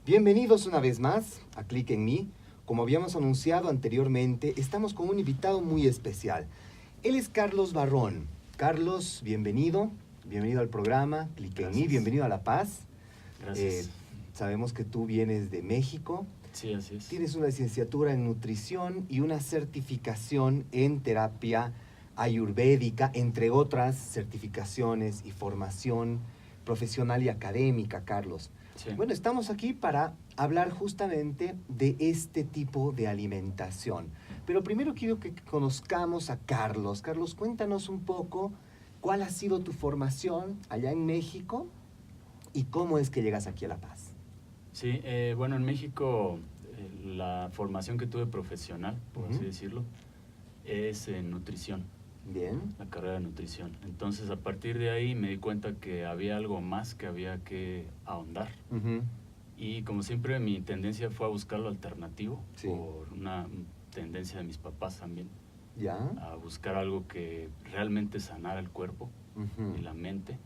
Bienvenidos una vez más a Click en Mí. Como habíamos anunciado anteriormente, estamos con un invitado muy especial. Él es Carlos Barrón. Carlos, bienvenido. Bienvenido al programa Click en Mí. Bienvenido a La Paz. Gracias. Sabemos que tú vienes de México. Sí, así es. Tienes una licenciatura en nutrición y una certificación en terapia ayurvédica, entre otras certificaciones y formación profesional y académica, Carlos. Sí. Bueno, estamos aquí para hablar justamente de este tipo de alimentación. Pero primero quiero que conozcamos a Carlos. Carlos, cuéntanos un poco cuál ha sido tu formación allá en México y cómo es que llegas aquí a La Paz. Sí, bueno, en México la formación que tuve profesional, por así decirlo, es en nutrición. Bien. La carrera de nutrición. Entonces, a partir de ahí me di cuenta que había algo más que había que ahondar. Y como siempre, mi tendencia fue a buscar lo alternativo, Sí. por una tendencia de mis papás también. ¿Ya? A buscar algo que realmente sanara el cuerpo y la mente.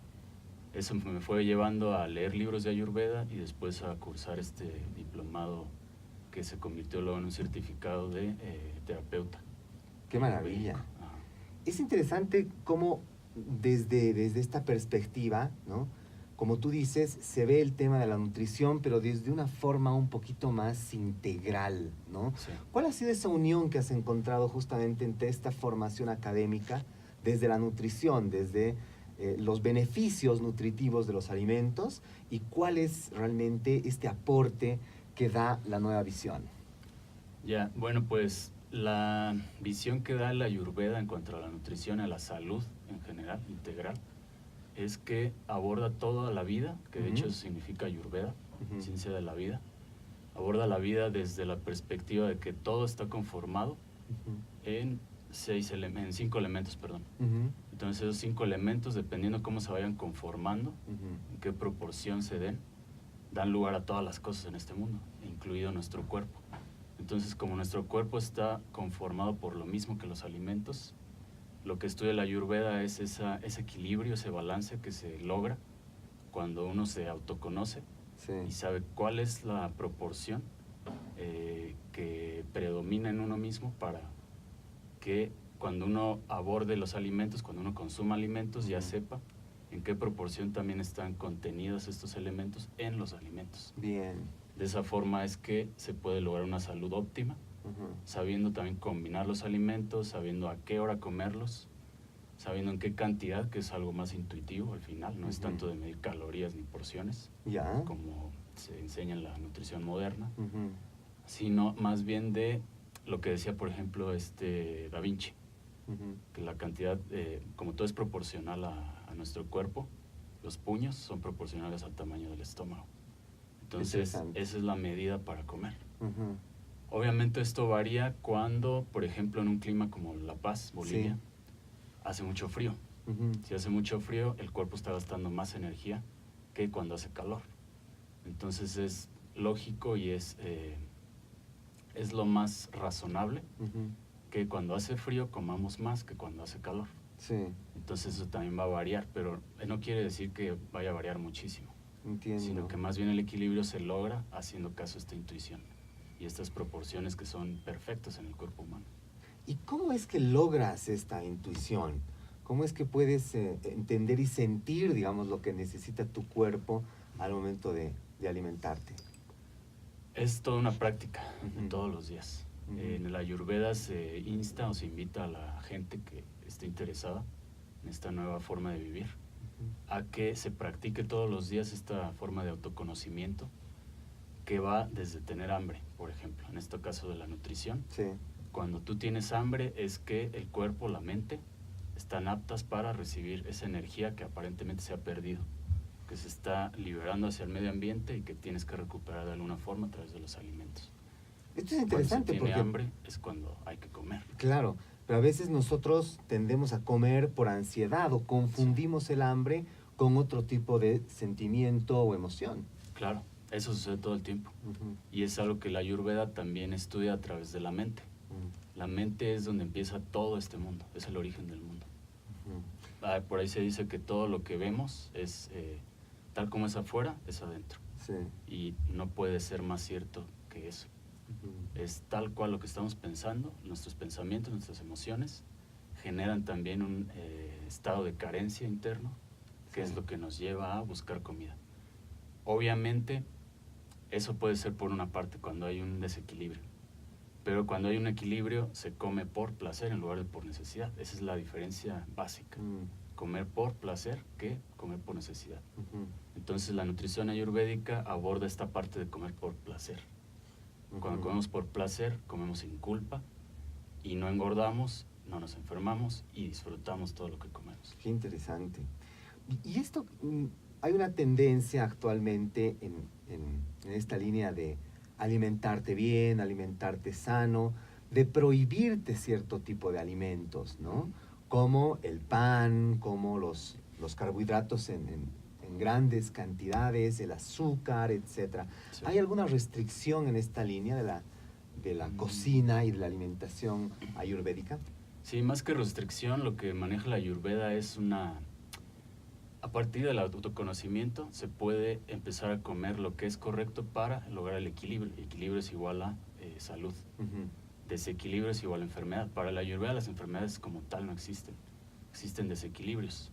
Eso me fue llevando a leer libros de Ayurveda y después a cursar este diplomado que se convirtió luego en un certificado de terapeuta. ¡Qué maravilla! Ajá. Es interesante cómo desde esta perspectiva, ¿no? Como tú dices, se ve el tema de la nutrición, pero desde una forma un poquito más integral, ¿no? Sí. ¿Cuál ha sido esa unión que has encontrado justamente entre esta formación académica, desde la nutrición, desde los beneficios nutritivos de los alimentos, y cuál es realmente este aporte que da la nueva visión? Ya, bueno, pues la visión que da la Ayurveda en cuanto a la nutrición y a la salud en general, integral, es que aborda toda la vida, que de hecho eso significa Ayurveda, ciencia de la vida. Aborda la vida desde la perspectiva de que todo está conformado en 5 elementos, perdón. Entonces esos 5 elementos, dependiendo cómo se vayan conformando, en qué proporción se den, dan lugar a todas las cosas en este mundo, incluido nuestro cuerpo. Entonces, como nuestro cuerpo está conformado por lo mismo que los alimentos, lo que estudia la Ayurveda es ese equilibrio, ese balance que se logra cuando uno se autoconoce y sabe cuál es la proporción que predomina en uno mismo para que cuando uno aborde los alimentos, cuando uno consuma alimentos, ya sepa en qué proporción también están contenidos estos elementos en los alimentos. Bien. De esa forma es que se puede lograr una salud óptima, sabiendo también combinar los alimentos, sabiendo a qué hora comerlos, sabiendo en qué cantidad, que es algo más intuitivo al final, no es tanto de medir calorías ni porciones, como se enseña en la nutrición moderna, sino más bien de lo que decía, por ejemplo, Da Vinci, que la cantidad, como todo es proporcional a nuestro cuerpo, los puños son proporcionales al tamaño del estómago. Entonces, esa es la medida para comer. Obviamente esto varía cuando, por ejemplo, en un clima como La Paz, Bolivia, hace mucho frío. Si hace mucho frío, el cuerpo está gastando más energía que cuando hace calor. Entonces es lógico y es lo más razonable que cuando hace frío comamos más que cuando hace calor. Entonces eso también va a variar, pero no quiere decir que vaya a variar muchísimo. Entiendo. Sino que más bien el equilibrio se logra haciendo caso a esta intuición y estas proporciones que son perfectas en el cuerpo humano. ¿Y cómo es que logras esta intuición? ¿Cómo es que puedes entender y sentir, digamos, lo que necesita tu cuerpo al momento de alimentarte? Es toda una práctica todos los días. En el Ayurveda se insta o se invita a la gente que esté interesada en esta nueva forma de vivir a que se practique todos los días esta forma de autoconocimiento que va desde tener hambre, por ejemplo, en este caso de la nutrición. Cuando tú tienes hambre es que el cuerpo, la mente, están aptas para recibir esa energía que aparentemente se ha perdido, que se está liberando hacia el medio ambiente y que tienes que recuperar de alguna forma a través de los alimentos. Esto es interesante porque hambre es cuando hay que comer. Claro, pero a veces nosotros tendemos a comer por ansiedad o confundimos el hambre con otro tipo de sentimiento o emoción. Claro, eso sucede todo el tiempo. Y es algo que la Ayurveda también estudia a través de la mente. La mente es donde empieza todo este mundo, es el origen del mundo. Por ahí se dice que todo lo que vemos es tal como es afuera, es adentro. Sí. Y no puede ser más cierto que eso. Es tal cual lo que estamos pensando, nuestros pensamientos, nuestras emociones generan también un estado de carencia interno, que es lo que nos lleva a buscar comida. Obviamente, eso puede ser por una parte cuando hay un desequilibrio, pero cuando hay un equilibrio se come por placer en lugar de por necesidad. Esa es la diferencia básica. Comer por placer que comer por necesidad. Entonces la nutrición ayurvédica aborda esta parte de comer por placer. Cuando comemos por placer, comemos sin culpa y no engordamos, no nos enfermamos y disfrutamos todo lo que comemos. Qué interesante. Y esto, hay una tendencia actualmente en esta línea de alimentarte bien, alimentarte sano, de prohibirte cierto tipo de alimentos, ¿no? Como el pan, como los carbohidratos en grandes cantidades, el azúcar, etc. Sí. ¿Hay alguna restricción en esta línea de la cocina y de la alimentación ayurvédica? Sí, más que restricción, lo que maneja la ayurveda es a partir del autoconocimiento se puede empezar a comer lo que es correcto para lograr el equilibrio. El equilibrio es igual a salud. Desequilibrio es igual a enfermedad. Para la ayurveda las enfermedades como tal no existen. Existen desequilibrios.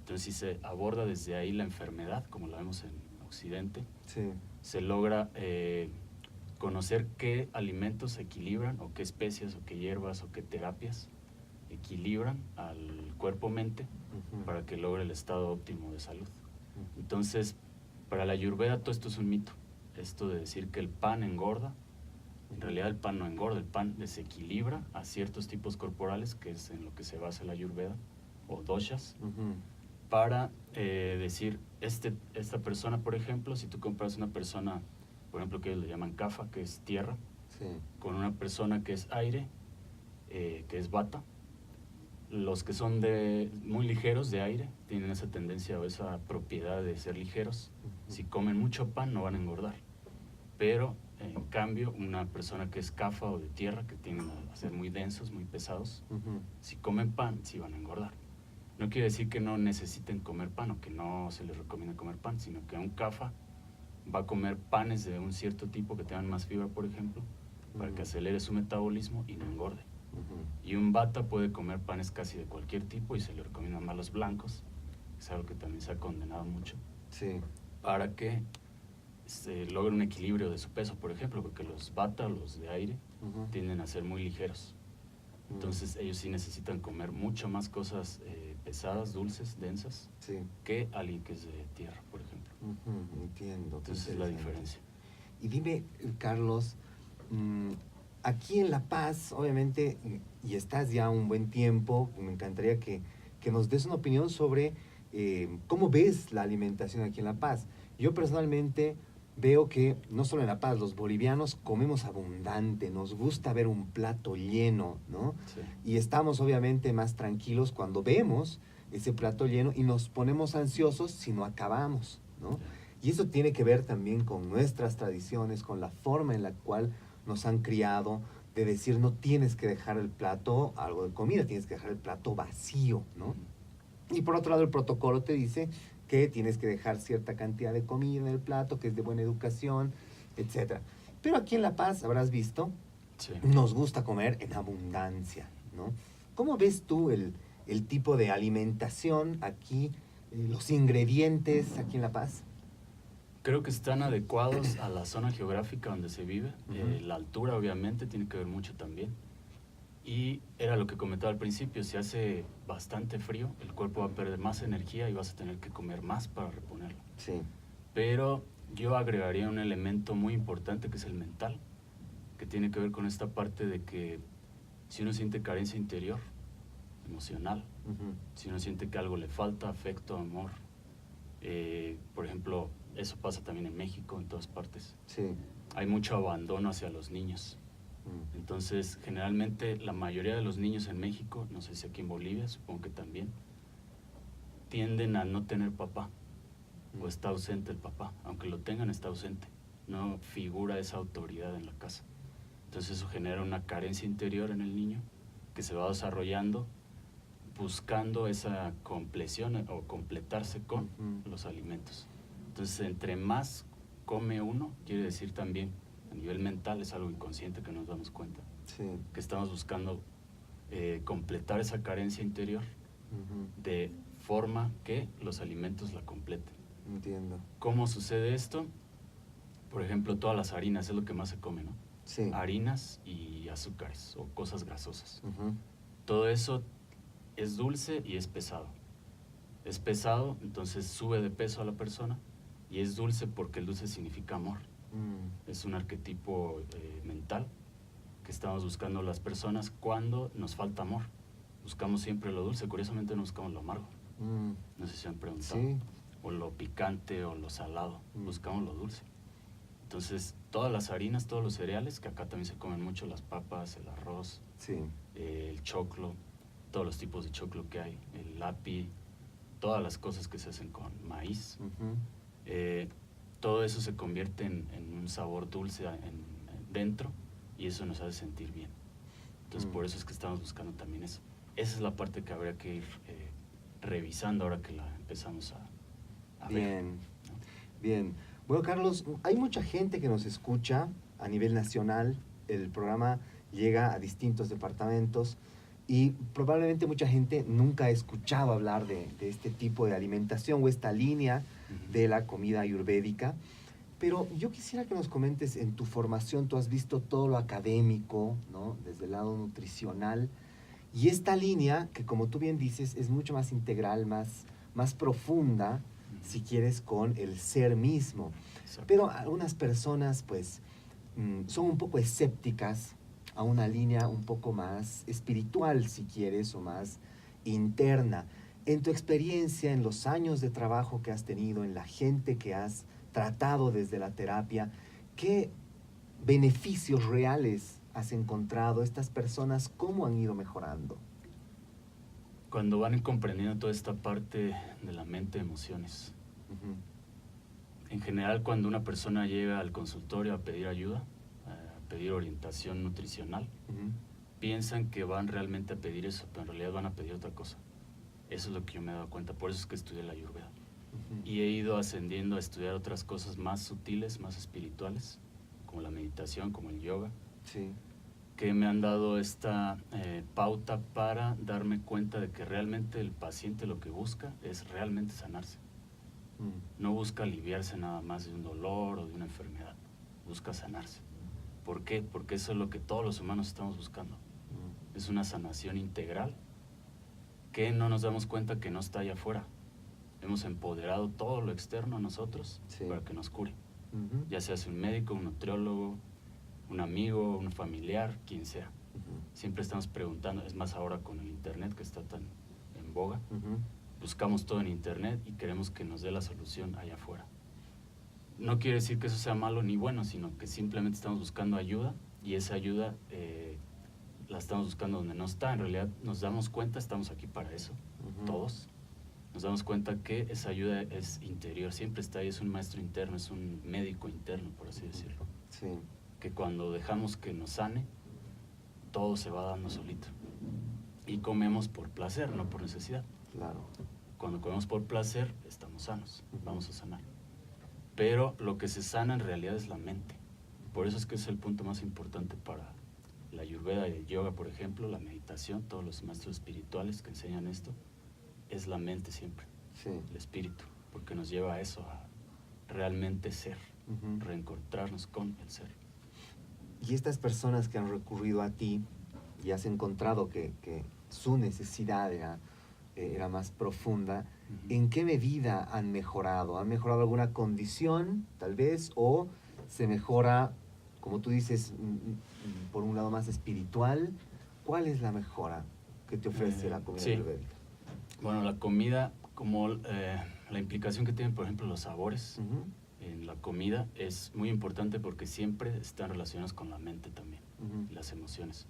Entonces, si se aborda desde ahí la enfermedad, como la vemos en Occidente, Sí. se logra conocer qué alimentos equilibran, o qué especias, o qué hierbas, o qué terapias equilibran al cuerpo-mente para que logre el estado óptimo de salud. Entonces, para la ayurveda todo esto es un mito. Esto de decir que el pan engorda, en realidad el pan no engorda, el pan desequilibra a ciertos tipos corporales, que es en lo que se basa la ayurveda, o doshas, para decir, esta persona, por ejemplo, si tú compras una persona, por ejemplo, que ellos le llaman kapha, que es tierra, Sí. con una persona que es aire, que es vata, los que son muy ligeros de aire tienen esa tendencia o esa propiedad de ser ligeros. Si comen mucho pan no van a engordar, pero en cambio una persona que es kapha o de tierra, que tienden a ser muy densos, muy pesados, si comen pan sí van a engordar. No quiere decir que no necesiten comer pan o que no se les recomienda comer pan, sino que un kapha va a comer panes de un cierto tipo que tengan más fibra, por ejemplo, para que acelere su metabolismo y no engorde. Y un vata puede comer panes casi de cualquier tipo y se le recomiendan más los blancos, es algo que también se ha condenado mucho, Sí. para que se logre un equilibrio de su peso, por ejemplo, porque los vata, los de aire, tienden a ser muy ligeros. Entonces ellos sí necesitan comer mucho más cosas pesadas, dulces, densas, Sí. que alguien que es de tierra, por ejemplo. Entiendo. Entonces es la diferencia. Y dime, Carlos, aquí en La Paz, obviamente, y estás ya un buen tiempo, me encantaría que nos des una opinión sobre cómo ves la alimentación aquí en La Paz. Yo personalmente veo que, no solo en La Paz, los bolivianos comemos abundante, nos gusta ver un plato lleno, ¿no? Sí. Y estamos obviamente más tranquilos cuando vemos ese plato lleno y nos ponemos ansiosos si no acabamos, ¿no? Y eso tiene que ver también con nuestras tradiciones, con la forma en la cual nos han criado, de decir no tienes que dejar el plato, algo de comida, tienes que dejar el plato vacío, ¿no? Y por otro lado el protocolo te dice que tienes que dejar cierta cantidad de comida en el plato, que es de buena educación, etc. Pero aquí en La Paz, habrás visto, Sí. nos gusta comer en abundancia, ¿no? ¿Cómo ves tú el tipo de alimentación aquí, los ingredientes aquí en La Paz? Creo que están adecuados a la zona geográfica donde se vive. La altura obviamente tiene que ver mucho también. Y era lo que comentaba al principio, si hace bastante frío, el cuerpo va a perder más energía y vas a tener que comer más para reponerla. Sí. Pero yo agregaría un elemento muy importante que es el mental, que tiene que ver con esta parte de que si uno siente carencia interior, emocional, si uno siente que algo le falta, afecto, amor, por ejemplo, eso pasa también en México, en todas partes. Sí. Hay mucho abandono hacia los niños. Entonces, generalmente la mayoría de los niños en México, no sé si aquí en Bolivia, supongo que también, tienden a no tener papá, o está ausente el papá, aunque lo tengan está ausente, no figura esa autoridad en la casa. Entonces eso genera una carencia interior en el niño que se va desarrollando buscando esa compleción o completarse con los alimentos. Entonces, entre más come uno, quiere decir también, a nivel mental, es algo inconsciente que nos damos cuenta. Sí. Que estamos buscando completar esa carencia interior de forma que los alimentos la completen. Entiendo. ¿Cómo sucede esto? Por ejemplo, todas las harinas es lo que más se come, ¿no? Sí. Harinas y azúcares o cosas grasosas. Todo eso es dulce y es pesado. Es pesado, entonces sube de peso a la persona, y es dulce porque el dulce significa amor. Es un arquetipo mental que estamos buscando las personas cuando nos falta amor. Buscamos siempre lo dulce, curiosamente no buscamos lo amargo. No sé si se han preguntado. Sí. O lo picante o lo salado, buscamos lo dulce. Entonces, todas las harinas, todos los cereales, que acá también se comen mucho, las papas, el arroz, Sí. El choclo, todos los tipos de choclo que hay, el lapi, todas las cosas que se hacen con maíz, todo eso se convierte en un sabor dulce dentro, y eso nos hace sentir bien. Entonces, por eso es que estamos buscando también eso. Esa es la parte que habría que ir revisando ahora que la empezamos a ver. Bien, ¿no? bien. Bueno, Carlos, hay mucha gente que nos escucha a nivel nacional. El programa llega a distintos departamentos y probablemente mucha gente nunca ha escuchado hablar de este tipo de alimentación o esta línea de la comida ayurvédica. Pero yo quisiera que nos comentes, en tu formación tú has visto todo lo académico, ¿no? Desde el lado nutricional, y esta línea, que como tú bien dices, es mucho más integral, más profunda, si quieres, con el ser mismo. Exacto. Pero algunas personas, pues, son un poco escépticas a una línea un poco más espiritual, si quieres, o más interna. En tu experiencia, en los años de trabajo que has tenido, en la gente que has tratado desde la terapia, ¿qué beneficios reales has encontrado? Estas personas, ¿cómo han ido mejorando? Cuando van comprendiendo toda esta parte de la mente, emociones. En general, cuando una persona llega al consultorio a pedir ayuda, a pedir orientación nutricional, piensan que van realmente a pedir eso, pero en realidad van a pedir otra cosa. Eso es lo que yo me he dado cuenta, por eso es que estudié la Ayurveda. Y he ido ascendiendo a estudiar otras cosas más sutiles, más espirituales, como la meditación, como el yoga, Sí. que me han dado esta pauta para darme cuenta de que realmente el paciente lo que busca es realmente sanarse. No busca aliviarse nada más de un dolor o de una enfermedad, busca sanarse. ¿Por qué? Porque eso es lo que todos los humanos estamos buscando. Es una sanación integral que no nos damos cuenta que no está allá afuera. Hemos empoderado todo lo externo a nosotros para que nos cure. Ya sea un médico, un nutriólogo, un amigo, un familiar, quien sea. Siempre estamos preguntando, es más ahora con el internet que está tan en boga, buscamos todo en internet y queremos que nos dé la solución allá afuera. No quiere decir que eso sea malo ni bueno, sino que simplemente estamos buscando ayuda, y esa ayuda la estamos buscando donde no está. En realidad nos damos cuenta, estamos aquí para eso, todos. Nos damos cuenta que esa ayuda es interior, siempre está ahí, es un maestro interno, es un médico interno, por así decirlo. Sí. Que cuando dejamos que nos sane, todo se va dando solito. Y comemos por placer, no por necesidad. Claro. Cuando comemos por placer, estamos sanos, vamos a sanar. Pero lo que se sana en realidad es la mente. Por eso es que es el punto más importante para la Ayurveda y el yoga, por ejemplo, la meditación, todos los maestros espirituales que enseñan esto, es la mente siempre, Sí. el espíritu, porque nos lleva a eso, a realmente ser, reencontrarnos con el ser. Y estas personas que han recurrido a ti y has encontrado que su necesidad era más profunda, ¿en qué medida han mejorado? ¿Han mejorado alguna condición, tal vez? ¿O se mejora, como tú dices, por un lado más espiritual? ¿Cuál es la mejora que te ofrece la comida ayurvédica? Bueno, la comida, como la implicación que tienen, por ejemplo, los sabores en la comida, es muy importante porque siempre están relacionados con la mente también, y las emociones.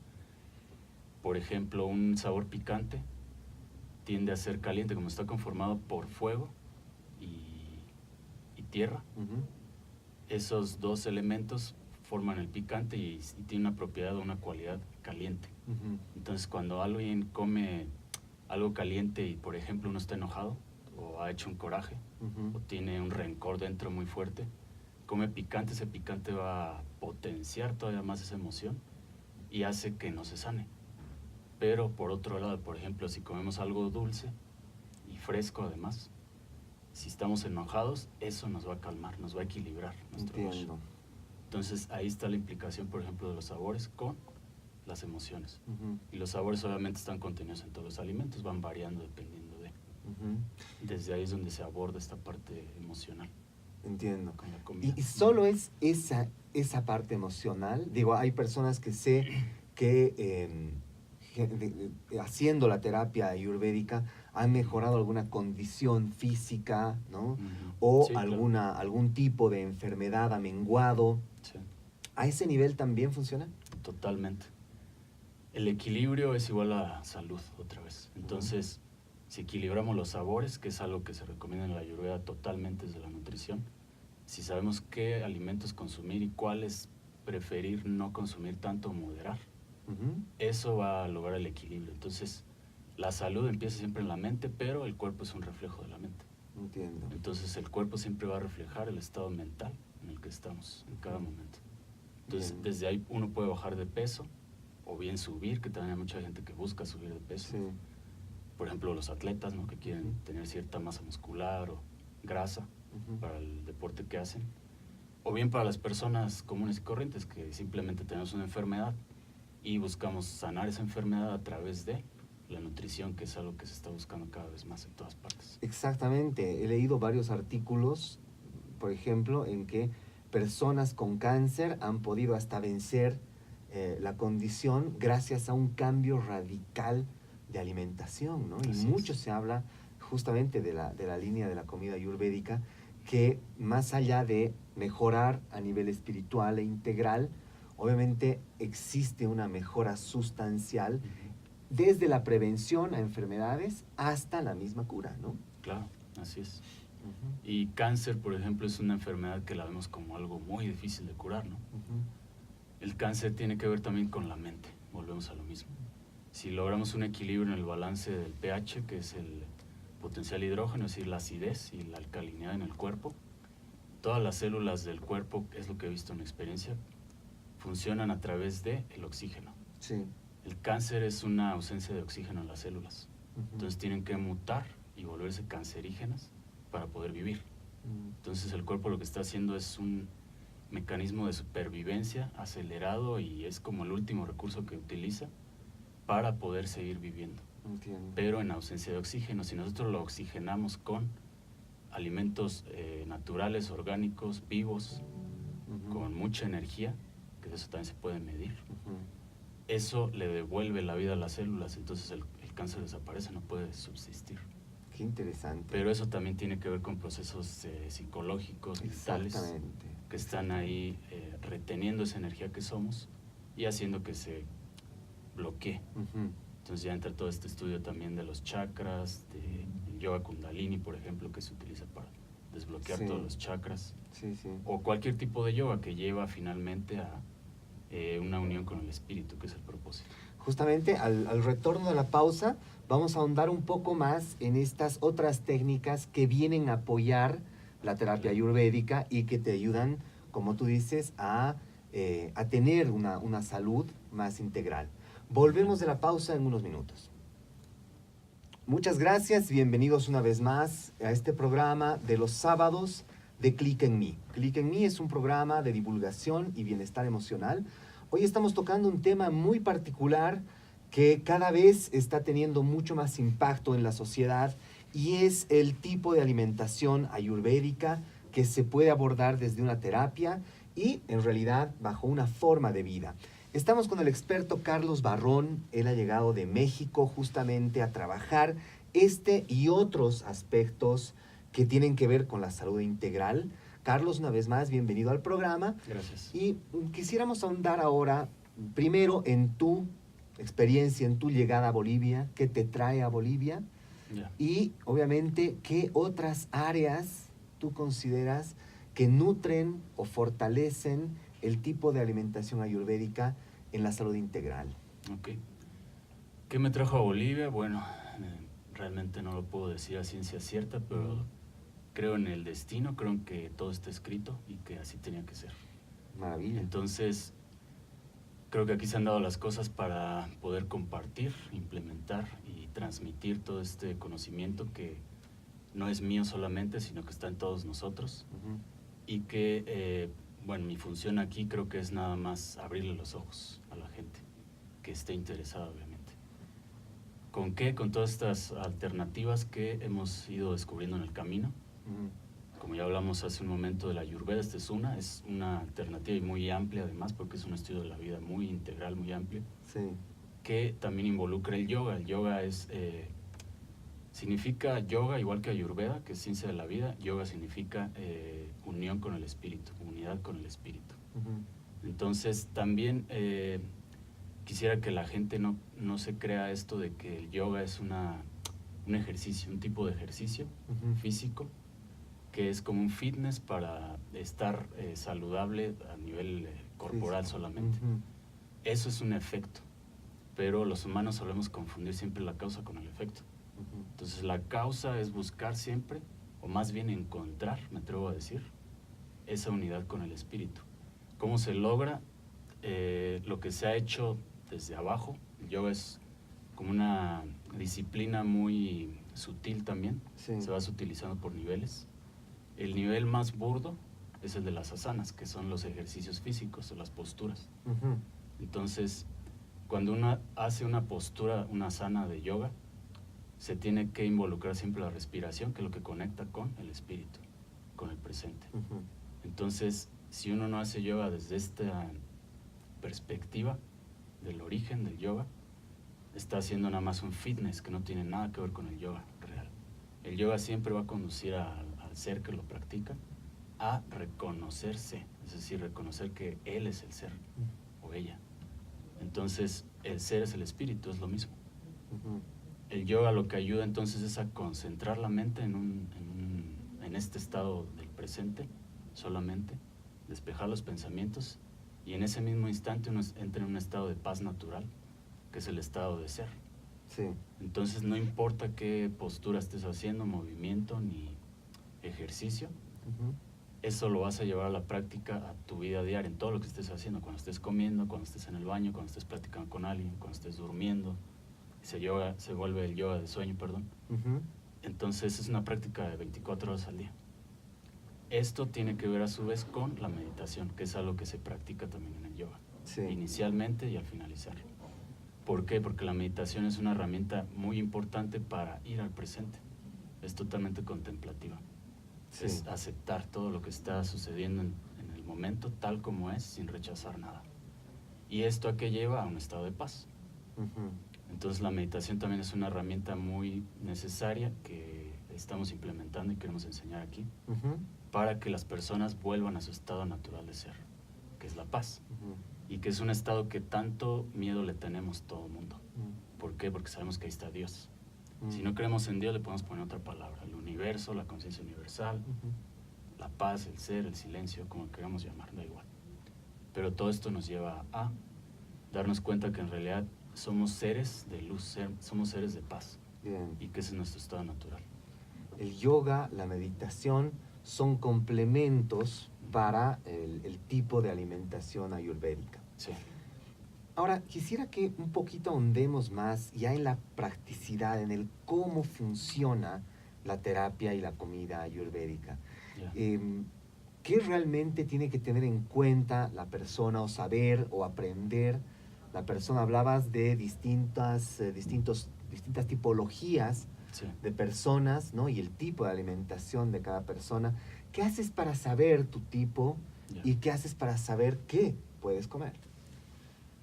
Por ejemplo, un sabor picante tiende a ser caliente, como está conformado por fuego y tierra. Esos dos elementos forman el picante y tiene una propiedad o una cualidad caliente. Entonces, cuando alguien come algo caliente y, por ejemplo, uno está enojado o ha hecho un coraje o tiene un rencor dentro muy fuerte, come picante, ese picante va a potenciar todavía más esa emoción y hace que no se sane. Pero por otro lado, por ejemplo, si comemos algo dulce y fresco además, si estamos enojados, eso nos va a calmar, nos va a equilibrar nuestro Entiendo. emotion. Entonces ahí está la implicación, por ejemplo, de los sabores con las emociones. Y los sabores obviamente están contenidos en todos los alimentos, van variando dependiendo de. Desde ahí es donde se aborda esta parte emocional. Entiendo. Con la comida. Y solo es esa parte emocional. Digo, hay personas que sé que haciendo la terapia ayurvédica han mejorado alguna condición física, ¿no? O Sí, claro. algún tipo de enfermedad ha menguado. Sí, ¿A ese nivel también funciona? totalmente. El equilibrio es igual a salud, otra vez. Entonces, si equilibramos los sabores, que es algo que se recomienda en la ayurveda totalmente desde la nutrición, si sabemos qué alimentos consumir y cuáles preferir no consumir tanto o moderar, eso va a lograr el equilibrio. Entonces, la salud empieza siempre en la mente, pero el cuerpo es un reflejo de la mente. Entiendo. Entonces, el cuerpo siempre va a reflejar el estado mental en el que estamos en cada momento. Entonces, Bien. desde ahí uno puede bajar de peso o bien subir, que también hay mucha gente que busca subir de peso. Sí. Por ejemplo, los atletas, ¿no? Que quieren tener cierta masa muscular o grasa para el deporte que hacen. O bien para las personas comunes y corrientes que simplemente tenemos una enfermedad y buscamos sanar esa enfermedad a través de la nutrición, que es algo que se está buscando cada vez más en todas partes. Exactamente. He leído varios artículos, por ejemplo, en que personas con cáncer han podido hasta vencer la condición gracias a un cambio radical de alimentación, ¿no? Y mucho se habla justamente de la línea de la comida ayurvédica, que más allá de mejorar a nivel espiritual e integral, obviamente existe una mejora sustancial desde la prevención a enfermedades hasta la misma cura, ¿no? Claro, así es. Y cáncer, por ejemplo, es una enfermedad que la vemos como algo muy difícil de curar, ¿no? El cáncer tiene que ver también con la mente, volvemos a lo mismo. Si logramos un equilibrio en el balance del pH, que es el potencial hidrógeno, es decir, la acidez y la alcalinidad en el cuerpo, todas las células del cuerpo, es lo que he visto en experiencia, funcionan a través del oxígeno. Sí. El cáncer es una ausencia de oxígeno en las células. Entonces tienen que mutar y volverse cancerígenas para poder vivir. Entonces el cuerpo lo que está haciendo es un mecanismo de supervivencia acelerado y es como el último recurso que utiliza para poder seguir viviendo. Entiendo. Pero en ausencia de oxígeno, si nosotros lo oxigenamos con alimentos naturales, orgánicos, vivos, con mucha energía, que eso también se puede medir, eso le devuelve la vida a las células, entonces el cáncer desaparece, no puede subsistir. Qué interesante. Pero eso también tiene que ver con procesos psicológicos, mentales, que están ahí reteniendo esa energía que somos y haciendo que se bloquee. Entonces ya entra todo este estudio también de los chakras, de yoga kundalini, por ejemplo, que se utiliza para desbloquear todos los chakras. O cualquier tipo de yoga que lleva finalmente a una unión con el espíritu, que es el propósito. Justamente al retorno de la pausa vamos a ahondar un poco más en estas otras técnicas que vienen a apoyar la terapia ayurvédica y que te ayudan, como tú dices, a tener una salud más integral. Volvemos de la pausa en unos minutos. Muchas gracias, bienvenidos una vez más a este programa de los sábados de Click en Me. Click en Me es un programa de divulgación y bienestar emocional. Hoy estamos tocando un tema muy particular que cada vez está teniendo mucho más impacto en la sociedad y es el tipo de alimentación ayurvédica que se puede abordar desde una terapia y en realidad bajo una forma de vida. Estamos con el experto Carlos Barrón. Él ha llegado de México justamente a trabajar este y otros aspectos que tienen que ver con la salud integral. Carlos, una vez más, bienvenido al programa. Gracias. Y quisiéramos ahondar ahora, primero, en tu experiencia, en tu llegada a Bolivia, qué te trae a Bolivia y, obviamente, qué otras áreas tú consideras que nutren o fortalecen el tipo de alimentación ayurvédica en la salud integral. Ok. ¿Qué me trajo a Bolivia? Bueno, realmente no lo puedo decir a ciencia cierta, pero creo en el destino, creo en que todo está escrito y que así tenía que ser. Maravilla. Entonces, creo que aquí se han dado las cosas para poder compartir, implementar y transmitir todo este conocimiento que no es mío solamente, sino que está en todos nosotros. Y que, bueno, mi función aquí creo que es nada más abrirle los ojos a la gente que esté interesada, obviamente. ¿Con qué? Con todas estas alternativas que hemos ido descubriendo en el camino. Como ya hablamos hace un momento de la Ayurveda, esta es una alternativa y muy amplia además, porque es un estudio de la vida muy integral, muy amplio, Sí. que también involucra el yoga. El yoga significa yoga igual que Ayurveda, que es ciencia de la vida. Yoga significa unión con el espíritu, unidad con el espíritu. Entonces también quisiera que la gente no se crea esto de que el yoga es un ejercicio, un tipo de ejercicio físico, que es como un fitness para estar saludable a nivel corporal solamente. Eso es un efecto, pero los humanos solemos confundir siempre la causa con el efecto. Entonces la causa es buscar siempre, o más bien encontrar, me atrevo a decir, esa unidad con el espíritu. ¿Cómo se logra? Lo que se ha hecho desde abajo. El yoga es como una disciplina muy sutil también. Sí. Se va utilizando por niveles. El nivel más burdo es el de las asanas, que son los ejercicios físicos o las posturas. Entonces, cuando uno hace una postura, una asana de yoga, se tiene que involucrar siempre la respiración, que es lo que conecta con el espíritu, con el presente. Entonces, si uno no hace yoga desde esta perspectiva del origen del yoga, está haciendo nada más un fitness que no tiene nada que ver con el yoga real. El yoga siempre va a conducir al ser que lo practica a reconocerse, es decir, reconocer que él es el ser o ella. Entonces, el ser es el espíritu, es lo mismo. El yoga lo que ayuda entonces es a concentrar la mente en este estado del presente solamente, despejar los pensamientos y en ese mismo instante uno entra en un estado de paz natural, que es el estado de ser. Sí. Entonces no importa qué postura estés haciendo, movimiento ni ejercicio, eso lo vas a llevar a la práctica a tu vida diaria, en todo lo que estés haciendo, cuando estés comiendo, cuando estés en el baño, cuando estés platicando con alguien, cuando estés durmiendo. Se vuelve el yoga de sueño, perdón. Entonces es una práctica de 24 horas al día. Esto tiene que ver a su vez con la meditación, que es algo que se practica también en el yoga, inicialmente y al finalizar. ¿Por qué? Porque la meditación es una herramienta muy importante para ir al presente. Es totalmente contemplativa. Es aceptar todo lo que está sucediendo en el momento tal como es, sin rechazar nada. ¿Y esto a qué lleva? A un estado de paz. Entonces la meditación también es una herramienta muy necesaria que estamos implementando y queremos enseñar aquí para que las personas vuelvan a su estado natural de ser, que es la paz. Y que es un estado que tanto miedo le tenemos todo el mundo. ¿Por qué? Porque sabemos que ahí está Dios. Si no creemos en Dios, le podemos poner otra palabra: el universo, la conciencia universal, la paz, el ser, el silencio, como queramos llamar, da igual. Pero todo esto nos lleva a darnos cuenta que en realidad somos seres de luz, somos seres de paz. Bien. Y que ese es nuestro estado natural. El yoga, la meditación son complementos para el tipo de alimentación ayurvédica. Sí. Ahora, quisiera que un poquito ahondemos más ya en la practicidad, en el cómo funciona la terapia y la comida ayurvédica. ¿Qué realmente tiene que tener en cuenta la persona o saber o aprender? La persona, hablabas de distintas tipologías de personas, ¿no? Y el tipo de alimentación de cada persona. ¿Qué haces para saber tu tipo y qué haces para saber qué puedes comer?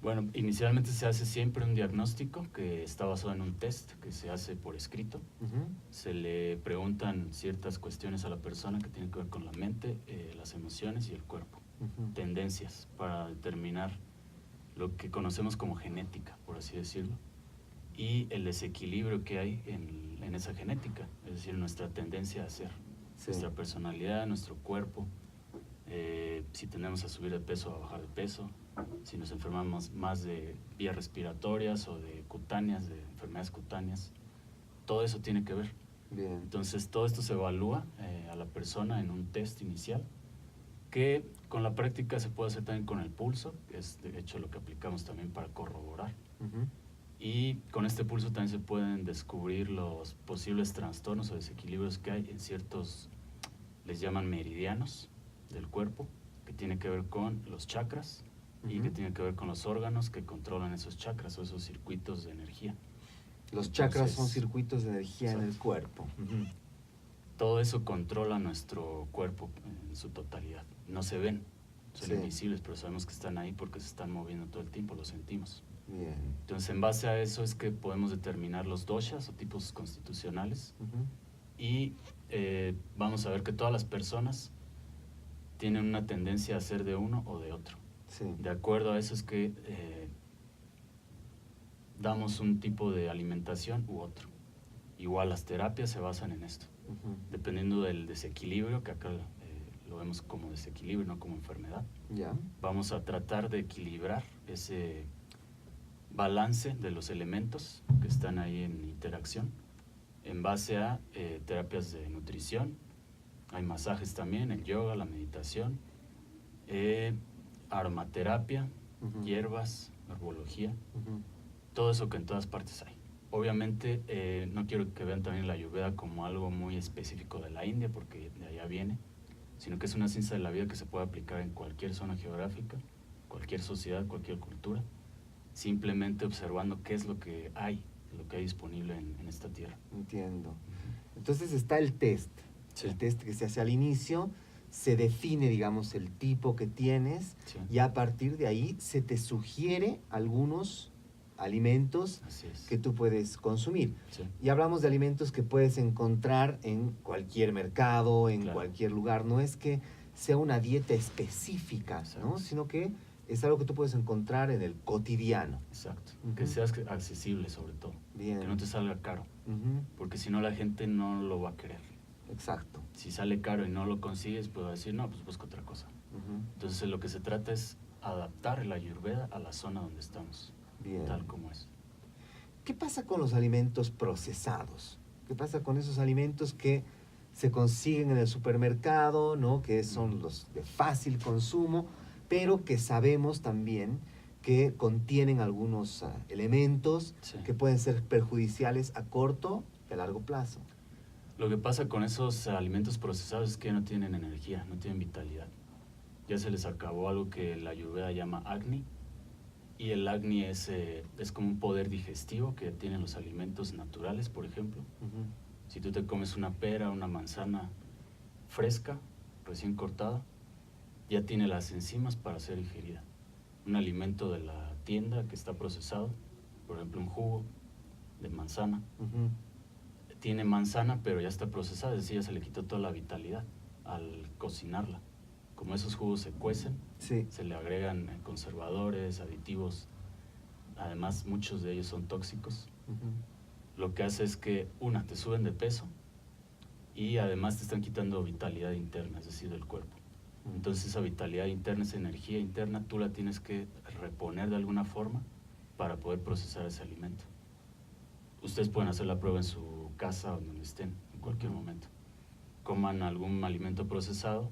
Bueno, inicialmente se hace siempre un diagnóstico que está basado en un test que se hace por escrito. Se le preguntan ciertas cuestiones a la persona que tienen que ver con la mente, las emociones y el cuerpo. Tendencias para determinar lo que conocemos como genética, por así decirlo, y el desequilibrio que hay en esa genética, es decir, nuestra tendencia a ser, nuestra personalidad, nuestro cuerpo, si tendemos a subir de peso o a bajar de peso, si nos enfermamos más de vías respiratorias o de cutáneas, de enfermedades cutáneas, todo eso tiene que ver. Bien. Entonces todo esto se evalúa a la persona en un test inicial que con la práctica se puede hacer también con el pulso, que es de hecho lo que aplicamos también para corroborar. Ujú. Y con este pulso también se pueden descubrir los posibles trastornos o desequilibrios que hay en ciertos, les llaman meridianos del cuerpo, que tiene que ver con los chakras y Ujú. que tiene que ver con los órganos que controlan esos chakras o esos circuitos de energía. Los chakras son Entonces, circuitos de energía en el exacto. cuerpo. Ujú. Todo eso controla nuestro cuerpo en su totalidad. No se ven, son Sí. invisibles, pero sabemos que están ahí porque se están moviendo todo el tiempo, lo sentimos. Bien. Entonces, en base a eso es que podemos determinar los doshas o tipos constitucionales Ujú. y vamos a ver que todas las personas tienen una tendencia a ser de uno o de otro. Sí. De acuerdo a eso es que damos un tipo de alimentación u otro. Igual las terapias se basan en esto. Ujú. Dependiendo del desequilibrio, que acá lo vemos como desequilibrio, no como enfermedad, Ya. vamos a tratar de equilibrar ese balance de los elementos que están ahí en interacción en base a terapias de nutrición. Hay masajes también, el yoga, la meditación, aromaterapia, Ujú. hierbas, herbología, Ujú. todo eso que en todas partes hay. Obviamente no quiero que vean también la Ayurveda como algo muy específico de la India, porque de allá viene, sino que es una ciencia de la vida que se puede aplicar en cualquier zona geográfica, cualquier sociedad, cualquier cultura, simplemente observando qué es lo que hay disponible en esta tierra. Entiendo. Entonces está el test. Sí. El test que se hace al inicio, se define, digamos, el tipo que tienes Sí. y a partir de ahí se te sugiere algunos alimentos Así es. que tú puedes consumir. Sí. Y hablamos de alimentos que puedes encontrar en cualquier mercado, en Claro. cualquier lugar. No es que sea una dieta específica, ¿no? Exacto. Sino que es algo que tú puedes encontrar en el cotidiano. Exacto. Ujú. Que sea accesible sobre todo. Bien. Que no te salga caro. Ujú. Porque si no la gente no lo va a querer. Exacto. Si sale caro y no lo consigues, pues va a decir, no, pues busca otra cosa. Ujú. Entonces lo que se trata es adaptar la Ayurveda a la zona donde estamos. Bien. Tal como es. ¿Qué pasa con los alimentos procesados? ¿Qué pasa con esos alimentos que se consiguen en el supermercado, ¿no? Que son los de fácil consumo, pero que sabemos también que contienen algunos elementos Sí. que pueden ser perjudiciales a corto y a largo plazo? Lo que pasa con esos alimentos procesados es que no tienen energía, no tienen vitalidad. Ya se les acabó algo que la Ayurveda llama Agni. Y el Agni es como un poder digestivo que tienen los alimentos naturales, por ejemplo. Ujú. Si tú te comes una pera, una manzana fresca, recién cortada, ya tiene las enzimas para ser digerida. Un alimento de la tienda que está procesado, por ejemplo un jugo de manzana, Ujú. tiene manzana pero ya está procesada, es decir, ya se le quitó toda la vitalidad al cocinarla. Como esos jugos se cuecen, Sí. se le agregan conservadores, aditivos, además muchos de ellos son tóxicos. Ujú. Lo que hace es que, una, te suben de peso y además te están quitando vitalidad interna, es decir, del cuerpo. Entonces esa vitalidad interna, esa energía interna, tú la tienes que reponer de alguna forma para poder procesar ese alimento. Ustedes pueden hacer la prueba en su casa o donde estén, en cualquier momento. Coman algún alimento procesado,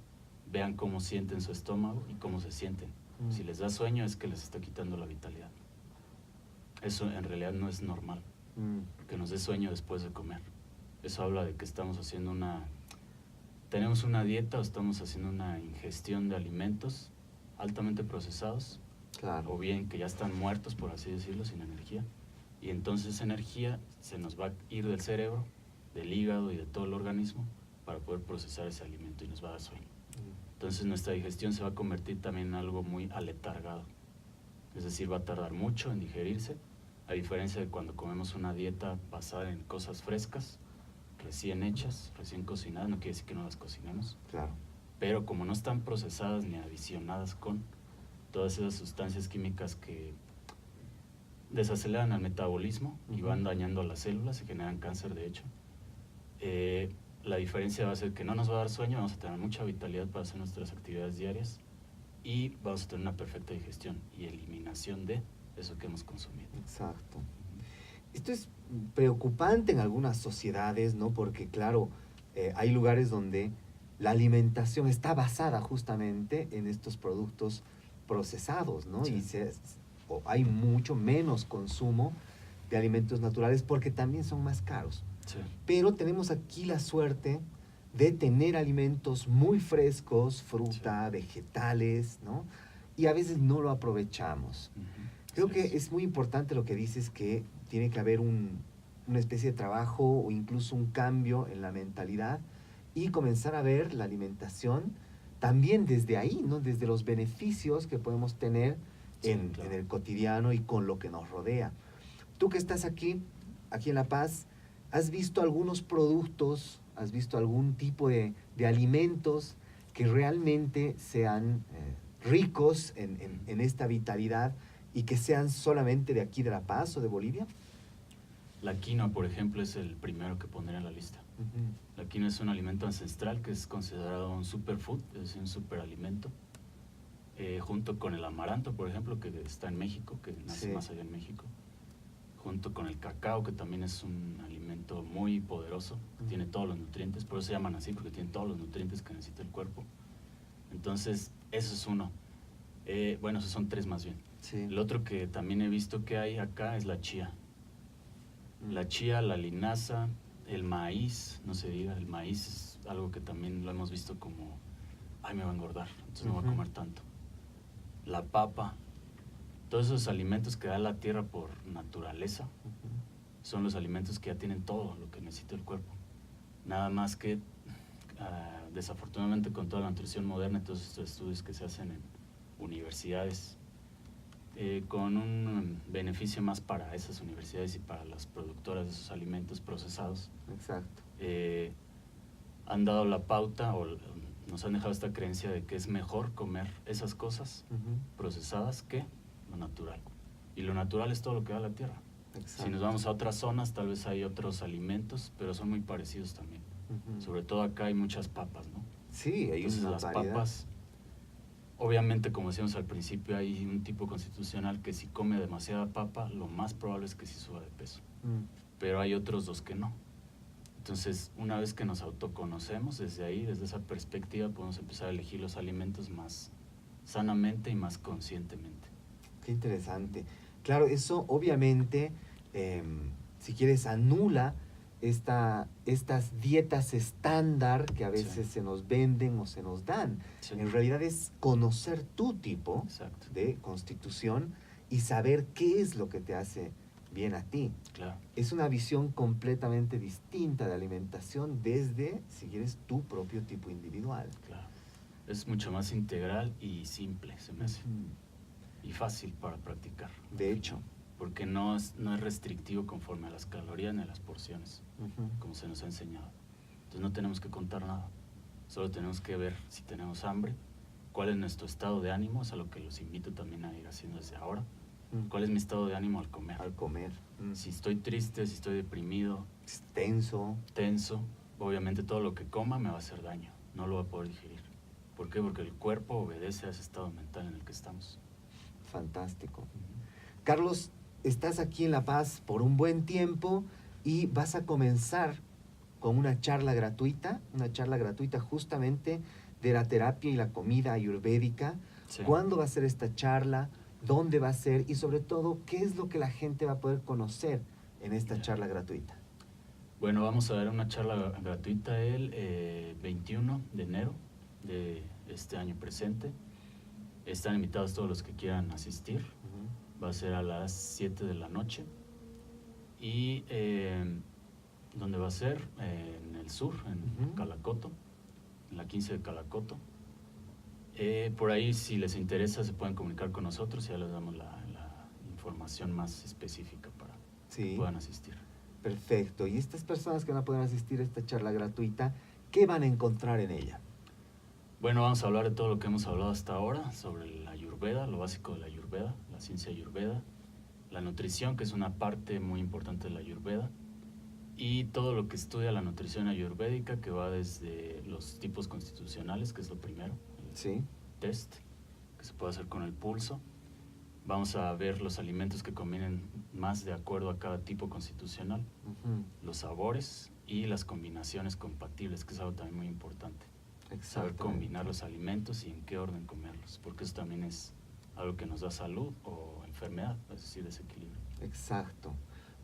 vean cómo sienten su estómago y cómo se sienten. Si les da sueño es que les está quitando la vitalidad. Eso en realidad no es normal, que nos dé sueño después de comer. Eso habla de que estamos haciendo tenemos una dieta o estamos haciendo una ingestión de alimentos altamente procesados, Claro. o bien que ya están muertos, por así decirlo, sin energía. Y entonces esa energía se nos va a ir del cerebro, del hígado y de todo el organismo para poder procesar ese alimento y nos va a dar sueño. Entonces nuestra digestión se va a convertir también en algo muy aletargado. Es decir, va a tardar mucho en digerirse, a diferencia de cuando comemos una dieta basada en cosas frescas, recién hechas, recién cocinadas, no quiere decir que no las cocinemos, Claro. pero como no están procesadas ni adicionadas con todas esas sustancias químicas que desaceleran el metabolismo y van dañando a las células y generan cáncer, de hecho, la diferencia va a ser que no nos va a dar sueño, vamos a tener mucha vitalidad para hacer nuestras actividades diarias y vamos a tener una perfecta digestión y eliminación de eso que hemos consumido. Exacto. Esto es preocupante en algunas sociedades, ¿no? Porque, claro, hay lugares donde la alimentación está basada justamente en estos productos procesados, ¿no? Sí. O hay mucho menos consumo de alimentos naturales porque también son más caros. Sí. Pero tenemos aquí la suerte de tener alimentos muy frescos, fruta, vegetales, ¿no? Y a veces no lo aprovechamos. Creo que es muy importante lo que dices, que tiene que haber una especie de trabajo o incluso un cambio en la mentalidad y comenzar a ver la alimentación también desde ahí, ¿no? Desde los beneficios que podemos tener en el cotidiano y con lo que nos rodea. Tú que estás aquí en La Paz, ¿has visto algunos productos, has visto algún tipo de alimentos que realmente sean ricos en esta vitalidad y que sean solamente de aquí de La Paz o de Bolivia? La quinoa, por ejemplo, es el primero que pondré en la lista. La quinoa es un alimento ancestral que es considerado un superfood, es decir, un superalimento. Junto con el amaranto, por ejemplo, que está en México, que nace más allá en México. Junto con el cacao, que también es un alimento muy poderoso, tiene todos los nutrientes, por eso se llaman así, porque tiene todos los nutrientes que necesita el cuerpo. Entonces, eso es uno. Bueno, esos son tres más bien. Sí. El otro que también he visto que hay acá es la chía. La chía, la linaza, el maíz, no se diga, el maíz es algo que también lo hemos visto como, ay, me va a engordar, entonces no voy a comer tanto. La papa, todos esos alimentos que da la tierra por naturaleza, son los alimentos que ya tienen todo lo que necesita el cuerpo. Nada más que, desafortunadamente, con toda la nutrición moderna y todos estos estudios que se hacen en universidades, con un beneficio más para esas universidades y para las productoras de esos alimentos procesados. Exacto. Han dado la pauta o nos han dejado esta creencia de que es mejor comer esas cosas procesadas que lo natural. Y lo natural es todo lo que da la tierra. Exacto. Si nos vamos a otras zonas, tal vez hay otros alimentos, pero son muy parecidos también. Sobre todo acá hay muchas papas, ¿no? Sí, hay Entonces, una las variedad. papas, obviamente, como decíamos al principio, hay un tipo constitucional que si come demasiada papa, lo más probable es que sí suba de peso. Pero hay otros dos que no. Entonces, una vez que nos autoconocemos, desde ahí, desde esa perspectiva, podemos empezar a elegir los alimentos más sanamente y más conscientemente. Qué interesante. Claro, eso obviamente, si quieres, anula estas dietas estándar que a veces se nos venden o se nos dan. En realidad es conocer tu tipo de constitución y saber qué es lo que te hace bien a ti. Claro. Es una visión completamente distinta de alimentación desde, si quieres, tu propio tipo individual. Claro. Es mucho más integral y simple, se me hace. Y fácil para practicar. De hecho. Porque no es restrictivo conforme a las calorías ni a las porciones, como se nos ha enseñado. Entonces no tenemos que contar nada. Solo tenemos que ver si tenemos hambre, cuál es nuestro estado de ánimo, es a lo que los invito también a ir haciendo desde ahora. ¿Cuál es mi estado de ánimo al comer? Al comer. Si estoy triste, si estoy deprimido, tenso, obviamente todo lo que coma me va a hacer daño, no lo voy a poder digerir. ¿Por qué? Porque el cuerpo obedece a ese estado mental en el que estamos. Fantástico. Carlos, estás aquí en La Paz por un buen tiempo y vas a comenzar con una charla gratuita justamente de la terapia y la comida ayurvédica. Sí. ¿Cuándo va a ser esta charla? ¿Dónde va a ser? Y sobre todo, ¿qué es lo que la gente va a poder conocer en esta charla gratuita? Bueno, vamos a dar una charla gratuita el 21 de enero de este año presente. Están invitados todos los que quieran asistir. Va a ser a las 7 de la noche. Y ¿dónde va a ser? En el sur, en Calacoto, en la 15 de Calacoto. Por ahí, si les interesa, se pueden comunicar con nosotros y ya les damos la información más específica para que puedan asistir. Perfecto. Y estas personas que van a poder asistir a esta charla gratuita, ¿qué van a encontrar en ella? Bueno, vamos a hablar de todo lo que hemos hablado hasta ahora, sobre la Ayurveda, lo básico de la Ayurveda, la ciencia Ayurveda, la nutrición, que es una parte muy importante de la Ayurveda, y todo lo que estudia la nutrición ayurvédica, que va desde los tipos constitucionales, que es lo primero, el test, que se puede hacer con el pulso, Vamos a ver los alimentos que convienen más de acuerdo a cada tipo constitucional, los sabores y las combinaciones compatibles, que es algo también muy importante. Saber combinar los alimentos y en qué orden comerlos, porque eso también es algo que nos da salud o enfermedad, es decir, desequilibrio. Exacto.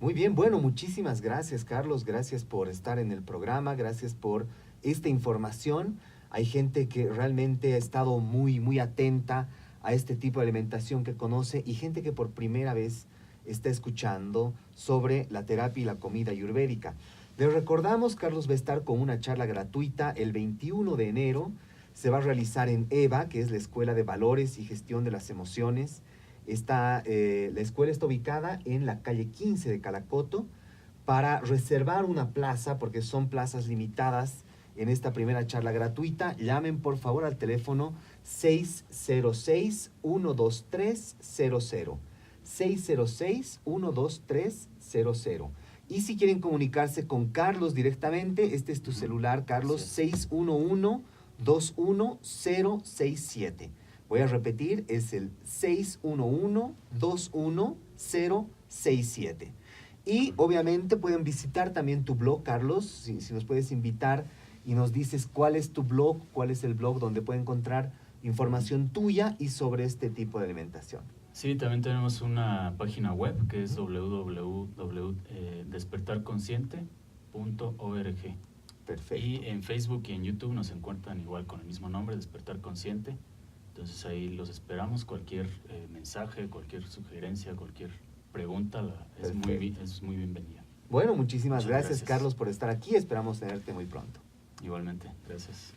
Muy bien, bueno, muchísimas gracias, Carlos. Gracias por estar en el programa, gracias por esta información. Hay gente que realmente ha estado muy atenta a este tipo de alimentación que conoce y gente que por primera vez está escuchando sobre la terapia y la comida ayurvédica. Les recordamos, Carlos va a estar con una charla gratuita el 21 de enero. Se va a realizar en EVA, que es la Escuela de Valores y Gestión de las Emociones. La escuela está ubicada en la calle 15 de Calacoto. Para reservar una plaza, porque son plazas limitadas en esta primera charla gratuita, llamen por favor al teléfono 606-12300. 606-12300. Y si quieren comunicarse con Carlos directamente, este es tu celular, Carlos, 611-21067. Voy a repetir, es el 611-21067. Y obviamente pueden visitar también tu blog, Carlos, si nos puedes invitar y nos dices cuál es tu blog, cuál es el blog donde pueden encontrar información tuya y sobre este tipo de alimentación. Sí, también tenemos una página web que es www.despertarconsciente.org. Perfecto. Y en Facebook y en YouTube nos encuentran igual con el mismo nombre, Despertar Consciente. Entonces ahí los esperamos, cualquier mensaje, cualquier sugerencia, cualquier pregunta es muy bienvenida. Bueno, muchísimas gracias, Carlos, por estar aquí. Esperamos tenerte muy pronto. Igualmente, gracias.